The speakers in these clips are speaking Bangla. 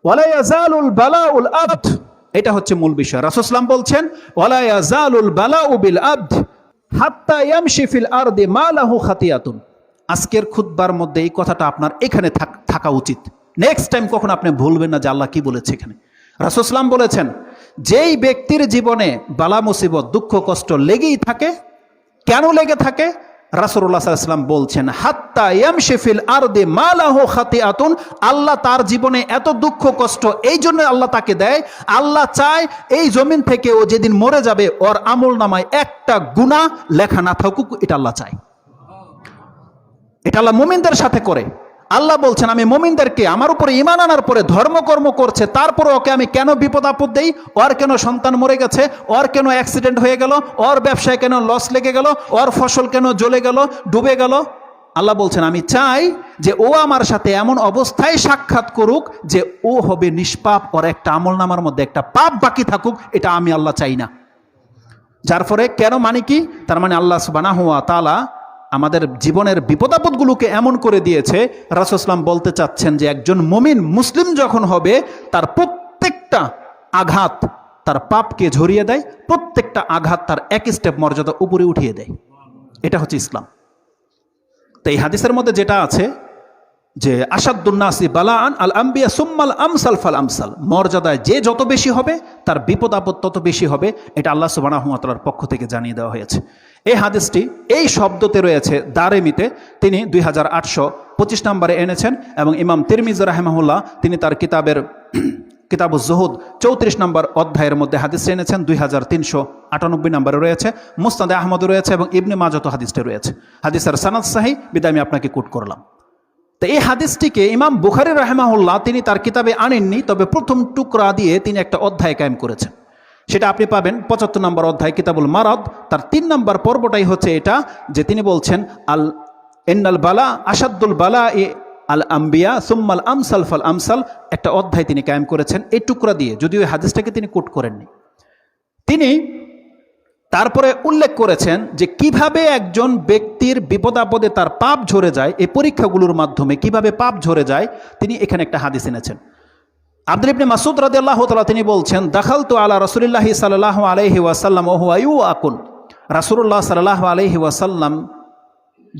ওয়ালা ইয়াজালুল বালাউল আবদ, এটা হচ্ছে মূল বিষয়। রাসূল সাল্লাল্লাহু আলাইহি ওয়াসাল্লাম বলছেন ওয়ালা ইয়াজালুল বালাউ বিল আবদ হাত্তা ইয়ামশি ফিল আরদি মা লাহু খাতিয়াতুন। আজকের খুতবার মধ্যে এই কথাটা আপনার এখানে থাকা উচিত। নেক্সট টাইম কখন আপনি ভুলবেন না যে আল্লাহ কি বলেছে এখানে। রাসূল সাল্লাল্লাহু আলাইহি ওয়াসাল্লাম বলেছেন, যেই ব্যক্তির জীবনে বালা মুসিবত দুঃখ কষ্ট লেগেই থাকে, কেন লেগে থাকে? রাসূলুল্লাহ সাল্লাল্লাহু আলাইহি ওয়াসাল্লাম বলছেন হাত্তা ইয়ামশি ফিল আরদি মা লাহু খাতিয়াতুন, আল্লাহ তার জীবনে এত দুঃখ কষ্ট এই জন্য আল্লাহ তাকে দেয়, আল্লাহ চায় এই জমিন থেকে ও যেদিন মরে যাবে ওর আমল নামায় একটা গুনাহ লেখা না থাকুক, এটা আল্লাহ চায়। এটা আল্লাহ মুমিনদের সাথে করে। আল্লাহ বলছেন আমি মুমিনদেরকে আমার উপরে ঈমান আনার পরে ধর্মকর্ম করছে, তারপরে ওকে আমি কেন বিপদ আপদ দেই, ওর কেন সন্তান মরে গেছে, ওর কেন অ্যাক্সিডেন্ট হয়ে গেল, ওর ব্যবসায় কেন লস লেগে গেল, ওর ফসল কেন জ্বলে গেল, ডুবে গেল, আল্লাহ বলছেন আমি চাই যে ও আমার সাথে এমন অবস্থায় সাক্ষাৎ করুক যে ও হবে নিষ্পাপ, ওর একটা আমল নামার মধ্যে একটা পাপ বাকি থাকুক, এটা আমি আল্লাহ চাই না। যার ফলে কেন মানে কি, তার মানে আল্লাহ সুবহানাহু ওয়া তাআলা আমাদের জীবনের বিপদাপদগুলোকে এমন করে দিয়েছে। রাসূল সাল্লাল্লাহু আলাইহি ওয়াসাল্লাম বলতে চাচ্ছেন যে একজন মুমিন মুসলিম যখন হবে তার প্রত্যেকটা আঘাত তার পাপকে ঝরিয়ে দেয়, প্রত্যেকটা আঘাত তার এক স্টেপ মর্যাদা উপরে উঠিয়ে দেয়। এটা হচ্ছে ইসলাম। তো এই হাদিসের মধ্যে যেটা আছে যে আসাদুন নাসি বালাআন আল আম্বিয়া সুম্মাল আমসাল ফাল আমসাল, মর্যাদায় যে যত বেশি হবে তার বিপদ আপদ তত বেশি হবে, এটা আল্লাহ সুবহানাহু ওয়া তাআলার পক্ষ থেকে জানিয়ে দেওয়া হয়েছে। এই হাদিসটি এই শব্দতে রয়েছে দারেমিতে, তিনি 2825 নম্বরে এনেছেন, এবং ইমাম তিরমিজি রাহিমাহুল্লাহ তিনি তার কিতাবুজ জুহুদ 34 নম্বর অধ্যায়ের মধ্যে হাদিসটি এনেছেন, 2398 নম্বরে রয়েছে, মুসনাদে আহমদ রয়েছে, এবং ইবনে মাজাহ হাদিসটি রয়েছে। হাদিসের সনদ সহিহ, বিদায় আমি আপনাকে কোট করলাম। তো এই হাদিসটিকে ইমাম বুখারী রাহিমাহুল্লাহ তিনি তার কিতাবে আনেননি, তবে প্রথম টুকরা দিয়ে তিনি একটা অধ্যায় কায়েম করেছেন। সেটা আপনি পাবেন 75 নম্বর অধ্যায় কিতাবুল মারাদ, তার 3 নম্বর পর্বটাই হচ্ছে এটা, যে তিনি বলছেন আল ইন্নাল বালা আসাদুল বালা আল আম্বিয়া সুম্মাল আমসাল ফাল আমসাল, একটা অধ্যায় তিনি কায়েম করেছেন এই টুকরা দিয়ে, যদিও এই হাদিসটাকে তিনি কোট করেননি। তিনি তারপরে উল্লেখ করেছেন যে কিভাবে একজন ব্যক্তির বিপদ আপদে তার পাপ ঝরে যায়, এই পরীক্ষাগুলোর মাধ্যমে কিভাবে পাপ ঝরে যায়, তিনি এখানে একটা হাদিস এনেছেন। আব্দুল্লাহ ইবনে মাসউদ রাদিয়াল্লাহু তাআলা তিনি বলছেন দাখালতু আলা রাসূলিল্লাহি সাল্লাল্লাহু আলাইহি ওয়াসাল্লাম ওয়া হুয়া ইউআকুন, রাসূলুল্লাহ সাল্লাল্লাহু আলাইহি ওয়াসাল্লাম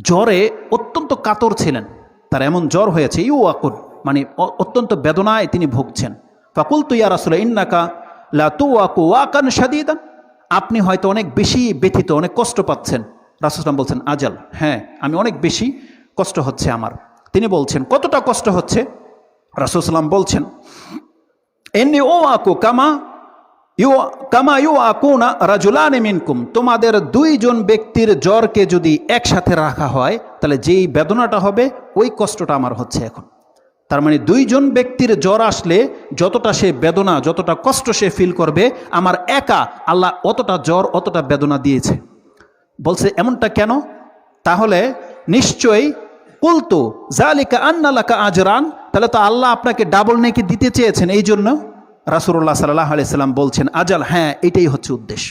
জ্বরে অত্যন্ত কাতর ছিলেন, তার এমন জ্বর হয়েছে, ইউআকুন মানে অত্যন্ত বেদনায় তিনি ভুগছেন। ফাকুলতু ইয়া রাসূল ইন্নাকা লা তুওয়াকু ওয়াকান শাদীদান, আপনি হয়তো অনেক বেশি ব্যথিত, অনেক কষ্ট পাচ্ছেন। রাসূল সাল্লাল্লাহু আলাইহি ওয়াসাল্লাম বলছেন আজাল, হ্যাঁ আমি অনেক বেশি কষ্ট হচ্ছে আমার। তিনি বলছেন কতটা কষ্ট হচ্ছে? রাসূল সাল্লাল্লাহু আলাইহি ওয়াসাল্লাম বলছেন ইন্নী উআকু কামা ইউআকুনা রাজুলানি মিনকুম, তোমাদের 2 জন ব্যক্তির জ্বরকে যদি একসাথে রাখা হয় তাহলে যেই বেদনাটা হবে ওই কষ্টটা আমার হচ্ছে এখন। তার মানে 2 জন ব্যক্তির জ্বর আসলে যতটা সে বেদনা যতটা কষ্ট সে ফিল করবে, আমার একা আল্লাহ অতটা জ্বর অতটা বেদনা দিয়েছে। বলছে এমনটা কেন? তাহলে নিশ্চয়ই কুলতু যালিকা আন্না লাকা আজরান, তাহলে তো আল্লাহ আপনাকে ডাবল নেকি দিতে চেয়েছেন, এই জন্য রাসূলুল্লাহ সাল্লাল্লাহু আলাইহি সাল্লাম বলছেন আজাল, হ্যাঁ এটাই হচ্ছে উদ্দেশ্য।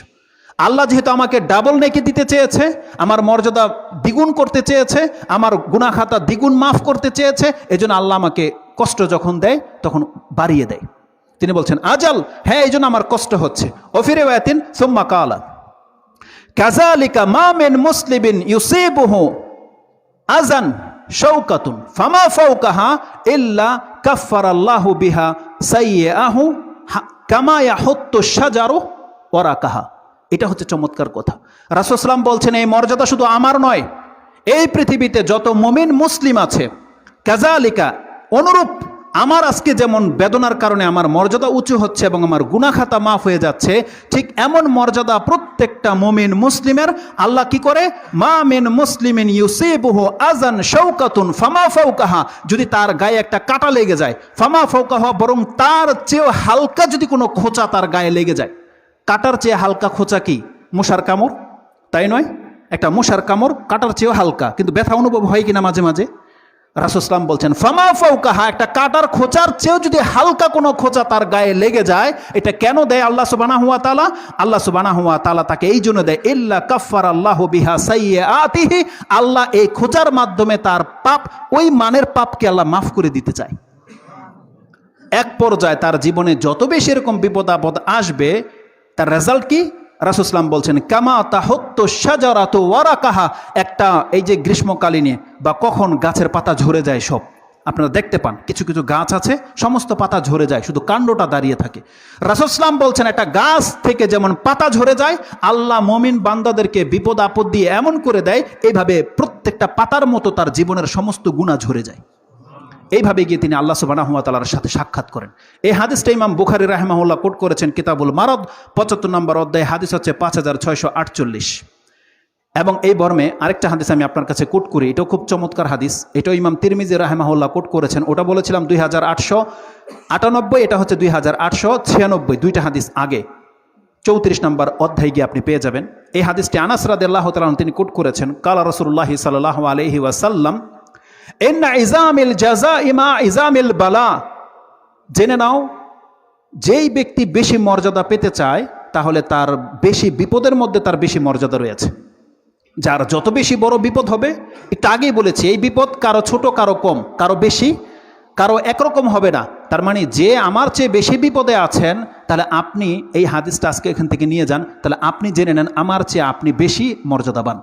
আল্লাহ যেহেতু আমাকে ডাবল নেকি দিতে চেয়েছে, আমার মর্যাদা দ্বিগুণ করতে চেয়েছে, আমার গুনাহ খাতা দ্বিগুণ মাফ করতে চেয়েছে, এজন্য আল্লাহ আমাকে কষ্ট যখন দেয় তখন বাড়িয়ে দেয়। তিনি বলছেন আজাল, হ্যাঁ এই জন্য আমার কষ্ট হচ্ছে। ওফি রিওয়ায়াতিন সুম্মা কালা কাযালিকা মা মিন মুসলিমিন ইউসিবুহু আযান শাওকাতুন ফামা ফাওকাহা ইল্লা কাফফারাল্লাহু বিহা সাইয়্যাহু কামা ইয়াহুত্তু শাজারু ওয়ারাকাহা। এটা হচ্ছে চমৎকার কথা। রাসূল সাল্লাল্লাহু আলাইহি ওয়াসাল্লাম বলছেন এই মর্যাদা শুধু আমার নয়, এই পৃথিবীতে যত মুমিন মুসলিম আছে কাযালিকা অনুরূপ আমার আজকে যেমন বেদনার কারণে আমার মর্যাদা উঁচু হচ্ছে এবং আমার গুনাহ খাতা মাফ হয়ে যাচ্ছে, ঠিক এমন মর্যাদা প্রত্যেকটা মুমিন মুসলিমের আল্লাহ কি করে, মা মিন মুসলিমিন ইউসিবুহু আযান শাওকাতুন ফামা ফাওকাহা, যদি তার গায়ে একটা কাঁটা লেগে যায়, ফামা ফাওকাহা বরং তার চেয়েও হালকা যদি কোনো খোঁচা তার গায়ে লেগে যায়, কাঁটার চেয়ে হালকা খোঁচা কি? মশার কামড়, তাই নয়? একটা মশার কামড় কাঁটার চেয়েও হালকা, কিন্তু ব্যথা অনুভব হয় কিনা মাঝে মাঝে? রাসূল সাল্লাল্লাহু আলাইহি ওয়াসাল্লাম বলছেন ফামা ফাওকাহা, একটা কাঁটার খোঁচার চেয়েও যদি হালকা কোনো খোঁচা তার গায়ে লেগে যায়, এটা কেন দেয় আল্লাহ সুবহানাহু ওয়া তাআলা? আল্লাহ সুবহানাহু ওয়া তাআলা তাকে এই জন্য দেয় ইল্লা কাফফারাল্লাহু বিহা সাইয়্যাতিহি, আল্লাহ এই খোঁচার মাধ্যমে তার পাপ, ওই মানের পাপকে আল্লাহ মাফ করে দিতে চায়। এক পর্যায়ে তার জীবনে যত বেশি এরকম বিপদ আপদ আসবে, তার রেজাল্ট কি? রাসূল সাল্লাল্লাহু আলাইহি ওয়াসাল্লাম বলছেন, কামা তাহুত্তু শাজারাতু ওয়ারাকাহা, একটা এই যে গ্রীষ্মকালীনে বা কখন গাছের পাতা ঝরে যায় সব, আপনারা দেখতে পান কিছু কিছু গাছ আছে সমস্ত পাতা ঝরে যায়, শুধু কাণ্ডটা দাঁড়িয়ে থাকে। রাসূল সাল্লাল্লাহু আলাইহি ওয়াসাল্লাম বলছেন, একটা গাছ থেকে যেমন পাতা ঝরে যায়, আল্লাহ মুমিন বান্দাদেরকে বিপদ আপদ দিয়ে এমন করে দেয়, এইভাবে প্রত্যেকটা পাতার মতো তার জীবনের সমস্ত গুনাহ ঝরে যায়। এইভাবে গিয়ে তিনি আল্লাহ সুবহানাহু ওয়া তাআলার সাথে সাক্ষাৎ করেন। এই হাদিসটা ইমাম বুখারী রাহিমাহুল্লাহ কোট করেছেন কিতাবুল মারাদ ৭৫ নম্বর অধ্যায়, হাদিস হচ্ছে 5648। এবং এই বর্মে আরেকটা হাদিস আমি আপনার কাছে কোট করি, এটাও খুব চমৎকার হাদিস, এটাও ইমাম তিরমিজি রাহিমাহুল্লাহ কোট করেছেন। ওটা বলেছিলাম 2898, এটা হচ্ছে 2896, দুইটা হাদিস আগে 34 নম্বর অধ্যায় গিয়ে আপনি পেয়ে যাবেন। এই হাদিসটি আনাস রাদিয়াল্লাহু তাআলা তিনি কোট করেছেন, কালা রাসূলুল্লাহ সাল্লাল্লাহু আলাইহি ওয়াসাল্লাম, ইন্না ইজামিল জাযাই মা ইজামিল বালা। জেনে নাও, যেই ব্যক্তি বেশি মর্যাদা পেতে চায় তাহলে তার বেশি বিপদের মধ্যে তার বেশি মর্যাদা রয়েছে। যার যত বেশি বড় বিপদ হবে, একটু আগেই বলেছি, এই বিপদ কারো ছোট কারো কম, কারো বেশি কারো একরকম হবে না। তার মানে যে আমার চেয়ে বেশি বিপদে আছেন, তাহলে আপনি এই হাদিসটা আজকে এখান থেকে নিয়ে যান, তাহলে আপনি জেনে নেন আমার চেয়ে আপনি বেশি মর্যাদাবান।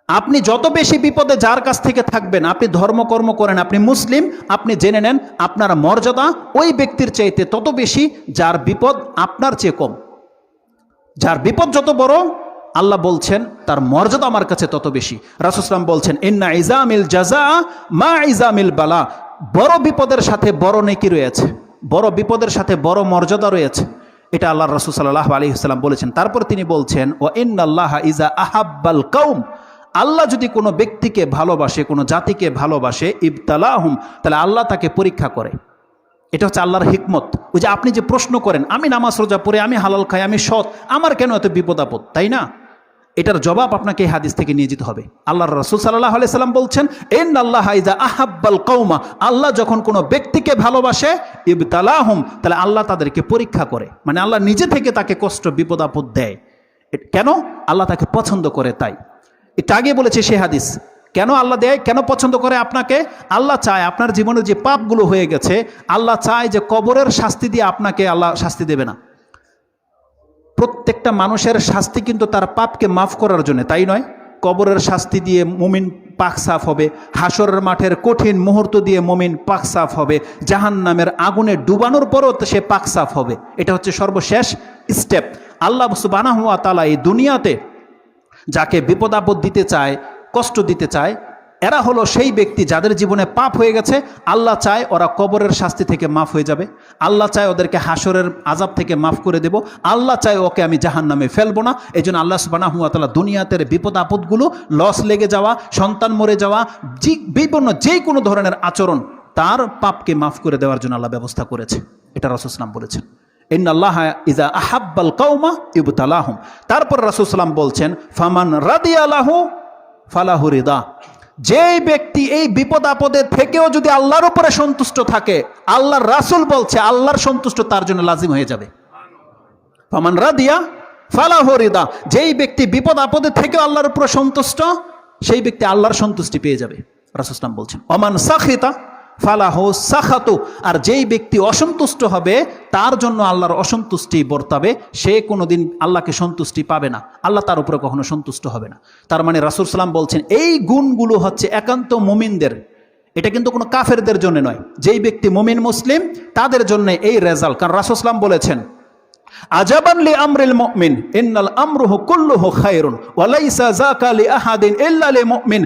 আপনি যত বেশি বিপদে যার কাছ থেকে থাকবেন, আপনি ধর্মকর্ম করেন, আপনি মুসলিম, আপনি জেনে নেন আপনার মর্যাদা ওই ব্যক্তির চাইতে তত বেশি যার বিপদ আপনার চেয়ে কম। যার বিপদ যত বড়, আল্লাহ বলছেন তার মর্যাদা আমার কাছে তত বেশি। রাসূল সাল্লাল্লাহু আলাইহি ওয়াসাল্লাম বলছেন, ইন্না ইজামিল জাযা মা ইজামিল বালা। বড় বিপদের সাথে বড় নেকি রয়েছে, বড় বিপদের সাথে বড় মর্যাদা রয়েছে, এটা আল্লাহ রাসূল সাল্লাল্লাহু আলাইহি ওয়াসাল্লাম বলেছেন। তারপর তিনি বলছেন, ওয়া ইন্নাল্লাহা ইজা আহাব্বাল কওম, আল্লাহ যদি কোনো ব্যক্তিকে ভালোবাসে, কোনো জাতিকে ভালোবাসে, ইবতালাহুম, তাহলে আল্লাহ তাকে পরীক্ষা করে। এটা হচ্ছে আল্লাহর হিকমত। ওই যে আপনি যে প্রশ্ন করেন, আমি নামাজ রোজা পড়ে, আমি হালাল খাই, আমি সৎ, আমার কেন এত বিপদ আপদ, তাই না? এটার জবাব আপনাকে এই হাদিস থেকে নিয়ে যেতে হবে। আল্লাহর রাসূল সাল্লাল্লাহু আলাইহি সাল্লাম বলছেন, ইন্নাল্লাহা ইজা আহাব্বাল কওমা, আল্লাহ যখন কোনো ব্যক্তিকে ভালোবাসে, ইবতালাহুম, তাহলে আল্লাহ তাদেরকে পরীক্ষা করে, মানে আল্লাহ নিজে থেকে তাকে কষ্ট বিপদ আপদ দেয়। কেন? আল্লাহ তাকে পছন্দ করে তাই। এটা আগে বলেছে সে হাদিস। কেন আল্লাহ দেয়, কেন পছন্দ করে আপনাকে? আল্লাহ চায় আপনার জীবনে যে পাপগুলো হয়ে গেছে, আল্লাহ চায় যে কবরের শাস্তি দিয়ে আপনাকে আল্লাহ শাস্তি দেবে না। প্রত্যেকটা মানুষের শাস্তি কিন্তু তার পাপকে মাফ করার জন্য, তাই নয়? কবরের শাস্তি দিয়ে মুমিন পাক সাফ হবে, হাসরের মাঠের কঠিন মুহূর্ত দিয়ে মুমিন পাক সাফ হবে, জাহান্নামের আগুনে ডুবানোর পরও সে পাক সাফ হবে। এটা হচ্ছে সর্বশেষ স্টেপ। আল্লাহ সুবহানাহু ওয়া তাআলা এই দুনিয়াতে যাকে বিপদ আপদ দিতে চায়, কষ্ট দিতে চায়, এরা হলো সেই ব্যক্তি যাদের জীবনে পাপ হয়ে গেছে। আল্লাহ চায় ওরা কবরের শাস্তি থেকে মাফ হয়ে যাবে, আল্লাহ চায় ওদেরকে হাসরের আযাব থেকে মাফ করে দেব, আল্লাহ চায় ওকে আমি জাহান্নামে ফেলবো না। এই জন্য আল্লাহ সুবহানাহু ওয়া তাআলা দুনিয়াতে বিপদ আপদগুলো, লস লেগে যাওয়া, সন্তান মরে যাওয়া, বিভিন্ন যে কোনো ধরনের আচরণ, তার পাপকে মাফ করে দেওয়ার জন্য আল্লাহ ব্যবস্থা করেছে। এটা রাসূল সাল্লাল্লাহু আলাইহি ওয়াসাল্লাম বলেছেন, ইন্নাল্লাহা ইজা আহাব্বাল কওমা ইবতালাহুম। তারপর রাসূল সাল্লাল্লাহু আলাইহি ওয়াসাল্লাম বলছেন, ফামান রাদিয়া লাহু ফালাহু রিদা। যেই ব্যক্তি এই বিপদ আপদে থেকেও যদি আল্লাহর উপরে সন্তুষ্ট থাকে, আল্লাহর রাসূল বলছে আল্লাহর সন্তুষ্ট তার জন্য লাজিম হয়ে যাবে। ফামান রাদিয়া ফালাহু রিদা, যেই ব্যক্তি বিপদ আপদে থেকেও আল্লাহর উপরে সন্তুষ্ট, সেই ব্যক্তি আল্লাহর সন্তুষ্টি পেয়ে যাবে। রাসূল সাল্লাল্লাহু আলাইহি ওয়াসাল্লাম বলছেন, ওমান সাখিতা ফালাহু সাখাতু, আর যেই ব্যক্তি অসন্তুষ্ট হবে তার জন্য আল্লাহর অসন্তুষ্টি বর্তাবে, সে কোনোদিন আল্লাহকে সন্তুষ্টি পাবে না, আল্লাহ তার উপরে কখনো সন্তুষ্ট হবে না। তার মানে রাসূল সাল্লাম বলছেন এই গুণগুলো হচ্ছে একান্ত মুমিনদের, এটা কিন্তু কোনো কাফেরদের জন্য নয়। যেই ব্যক্তি মুমিন মুসলিম তাদের জন্য এই রেজাল্ট। কারণ রাসূল সাল্লাম বলেছেন, আজাবান লি আমরিল মুমিন ইন্নাল আমরুহু কুল্লুহু খায়রুন ওয়া লাইসা যাকা লি আহাদিন ইল্লা লিল মুমিন।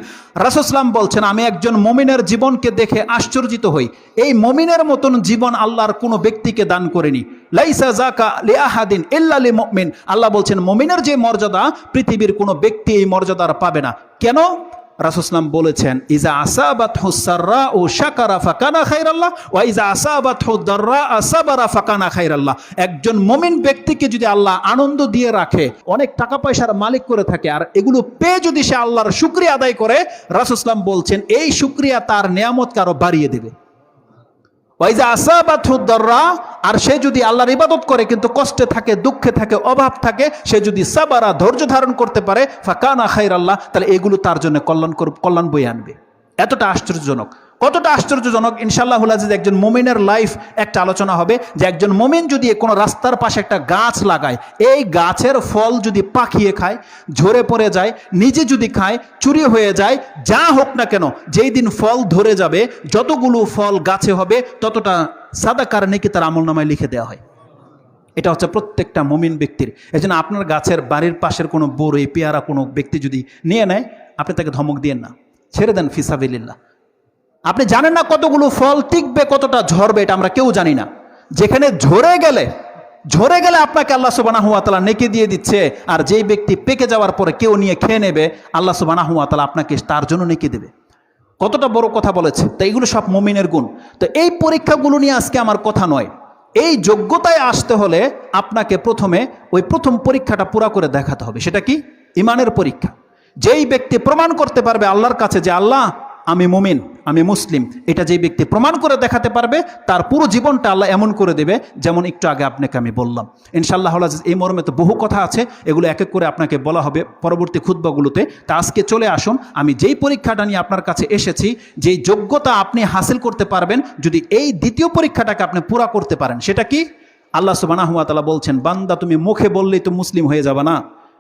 রাসূল সাল্লাল্লাহু বলছেন, আমি একজন মুমিনের জীবনকে দেখে আশ্চর্যিত হই, এই মুমিনের মতন জীবন আল্লাহর কোনো ব্যক্তিকে দান করেনি। লাইসা যাকা লি আহাদিন ইল্লা লিল মুমিন, আল্লাহ বলছেন মুমিনের যে মর্যাদা পৃথিবীর কোনো ব্যক্তি এই মর্যাদার পাবে না। কেন? রাসূল সাল্লাল্লাহু বলেছেন, ইজা আসাবাতহু সাররাউ শাকারা ফাকানা খায়রাল্লাহ ওয়া ইজা আসাবাতহু দাররা সাবারা ফাকানা খায়রাল্লাহ। একজন মুমিন ব্যক্তিকে যদি আল্লাহ আনন্দ দিয়ে রাখে, অনেক টাকা পয়সার মালিক করে থাকে, আর এগুলো পেয়ে যদি সে আল্লাহর শুকরিয়া আদায় করে, রাসূল সাল্লাল্লাহু বলছেন এই শুকরিয়া তার নিয়ামতকে আরো বাড়িয়ে দেবে। ওয়াইজা আসাবাতহু দাররা, আর সে যদি আল্লাহর ইবাদত করে কিন্তু কষ্টে থাকে, দুঃখে থাকে, অভাব থাকে, সে যদি সাবারা ধৈর্য ধারণ করতে পারে, ফাকানা খায়রাল্লাহ, তাহলে এগুলো তার জন্য কল্যাণ বয়ে আনবে। এতটা আশ্চর্যজনক। কতটা আশ্চর্যজনক! ইনশাআল্লাহুল আজিজ একজন মুমিনের লাইফ একটা আলোচনা হবে যে একজন মুমিন যদি কোনো রাস্তার পাশে একটা গাছ লাগায়, এই গাছের ফল যদি পাকিয়ে খায়, ঝরে পড়ে যায়, নিজে যদি খায়, চুরি হয়ে যায়, যা হোক না কেন, যেই দিন ফল ধরে যাবে, যতগুলো ফল গাছে হবে ততটা সাদাকার নেকি তার আমলনামায় লিখে দেওয়া হয়। এটা হচ্ছে প্রত্যেকটা মুমিন ব্যক্তির। এই জন্য আপনার গাছের বাড়ির পাশের কোনো বড়ই পেয়ারা কোনো ব্যক্তি যদি নিয়ে নেয়, আপনি তাকে ধমক দিয়েন না, ছেড়ে দেন ফিসাবিলিল্লাহ। আপনি জানেন না কতগুলো ফল টিকবে, কতটা ঝরবে, এটা আমরা কেউ জানি না। যেখানে ঝরে গেলে আপনাকে আল্লাহ সুবহানাহু ওয়া তাআলা নেকি দিয়ে দিচ্ছে, আর যেই ব্যক্তি পেকে যাওয়ার পরে কেউ নিয়ে খেয়ে নেবে, আল্লাহ সুবহানাহু ওয়া তাআলা আপনাকে তার জন্য নেকি দেবে। কতটা বড় কথা বলেছে! তো এইগুলো সব মুমিনের গুণ। তো এই পরীক্ষাগুলো নিয়ে আজকে আমার কথা নয়। এই যোগ্যতায় আসতে হলে আপনাকে প্রথমে ওই প্রথম পরীক্ষাটা পুরা করে দেখাতে হবে। সেটা কি? ইমানের পরীক্ষা। যেই ব্যক্তি প্রমাণ করতে পারবে আল্লাহর কাছে যে আল্লাহ আমি মুমিন, আমি মুসলিম, এটা যেই ব্যক্তি প্রমাণ করে দেখাতে পারবে, তার পুরো জীবনটা আল্লাহ এমন করে দেবে যেমন একটু আগে আপনাকে আমি বললাম। ইনশাআল্লাহ এই মর্মে তো বহু কথা আছে, এগুলো এক এক করে আপনাকে বলা হবে পরবর্তী খুতবাগুলোতে। তা আজকে চলে আসুন, আমি যেই পরীক্ষাটা নিয়ে আপনার কাছে এসেছি, যেই যোগ্যতা আপনি হাসিল করতে পারবেন যদি এই দ্বিতীয় পরীক্ষাটাকে আপনি পুরা করতে পারেন। সেটা কি? আল্লাহ সুবহানাহু ওয়া তাআলা বলছেন, বান্দা তুমি মুখে বললেই তো মুসলিম হয়ে যাবে না।